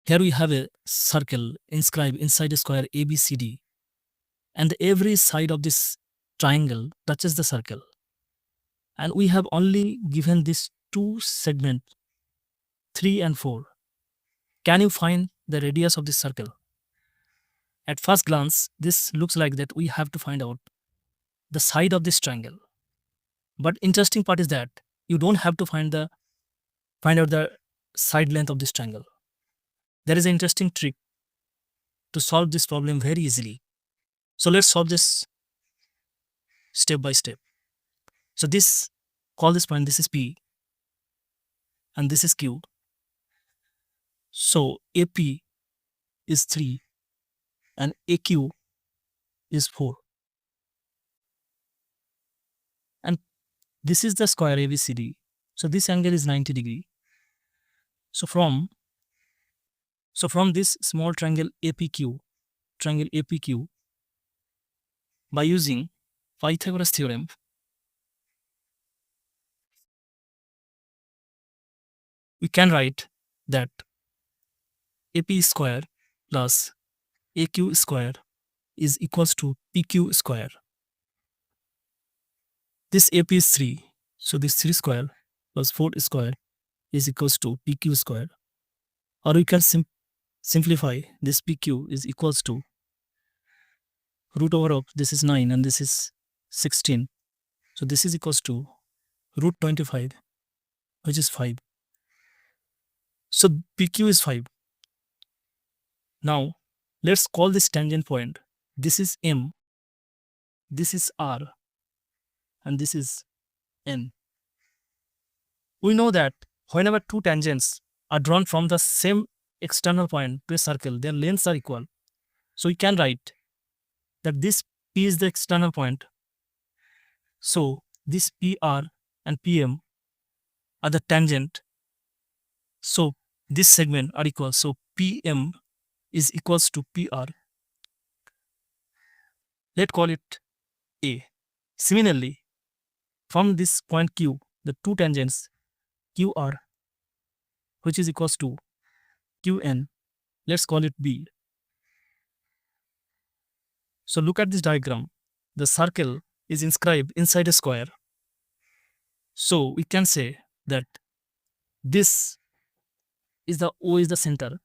Here we have a circle inscribed inside a square ABCD, and every side of this triangle touches the circle. And we have only given these two segments, 3 and 4. Can you find the radius of this circle? At first glance, this looks like that we have to find out the side of this triangle. But interesting part is that you don't have to find out the side length of this triangle. There is an interesting trick to solve this problem very easily. So let's solve this step by step. So call this point, this is P, and this is Q. So AP is 3 and AQ is 4. And this is the square ABCD. So this angle is 90 degree. So from this small triangle APQ, by using Pythagoras theorem, we can write that AP square plus AQ square is equals to PQ square. This AP is 3. So this 3 square plus 4 square is equals to PQ square. Or we can simplify this PQ is equals to root over of this is 9 and this is 16. So this is equals to root 25, which is 5. So PQ is 5. Now let's call this tangent point. This is M, this is R, and this is N. We know that whenever two tangents are drawn from the same external point to a circle, their lengths are equal. So we can write that this P is the external point. So this PR and PM are the tangent. So this segment are equal. So PM is equals to PR. Let's call it A. Similarly, from this point Q, the two tangents QR, which is equals to QN, let's call it B. So look at this diagram. The circle is inscribed inside a square. So we can say that this is the O is the center.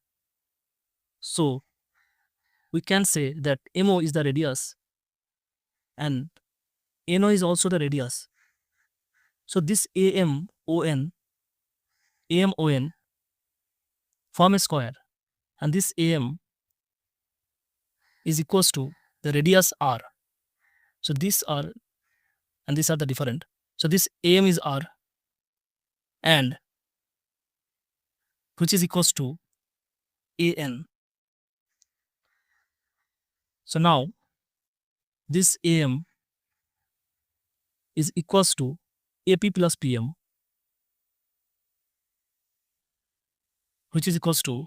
So we can say that MO is the radius and NO is also the radius. So this AMON form a square, and this AM is equals to the radius R. So these are and these are the different. So this AM is R, and which is equals to AN. So now this AM is equals to AP plus PM, which is equals to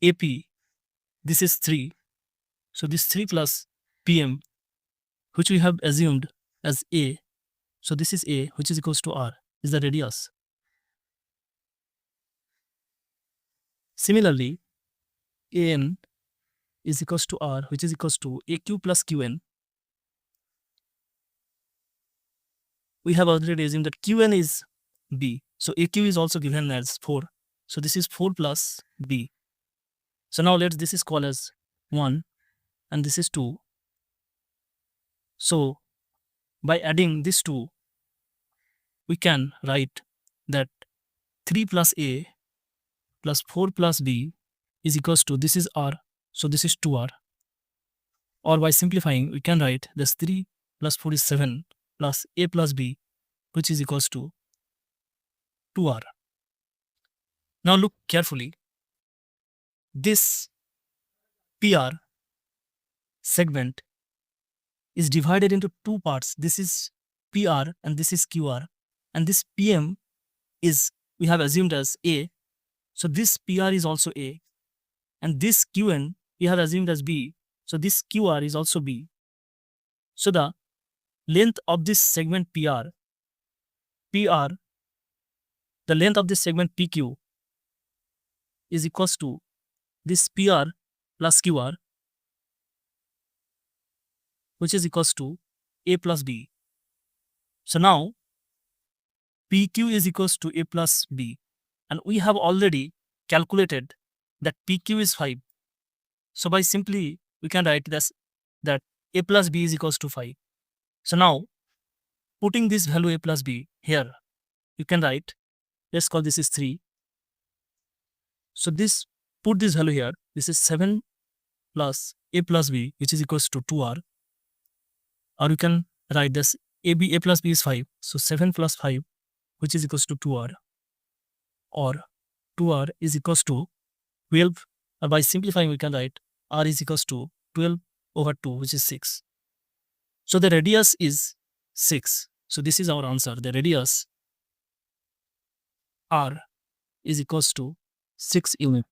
AP, this is 3. So this 3 plus PM, which we have assumed as A. So this is A, which is equals to R, is the radius. Similarly, AN is equals to R, which is equals to AQ plus QN. We have already assumed that QN is B. So AQ is also given as 4. So this is 4 plus B. So now this is called as 1 and this is 2. So by adding these two, we can write that 3 plus A plus 4 plus B is equals to, this is R, so this is 2R. Or by simplifying, we can write this 3 plus 4 is 7 plus A plus B, which is equals to 2R. Now look carefully. This PR segment is divided into two parts. This is PR and this is QR. And this PM is, we have assumed as A. So this PR is also A. And this QN we have assumed as B. So this QR is also B. So the length of this segment PR, the length of this segment PQ is equals to this PR plus QR, which is equals to A plus B. So now PQ is equals to A plus B, and we have already calculated that PQ is 5. So by simply we can write this, that A plus B is equals to 5. So now putting this value A plus B here, you can write, let's call this is 3. So this, put this value here, this is 7 plus A plus B, which is equals to 2R, or you can write this A plus B is 5, so 7 plus 5, which is equals to 2R, or 2R is equals to 12, or by simplifying we can write R is equals to 12 over 2, which is 6. So the radius is 6. So this is our answer. The radius R is equals to 6 units.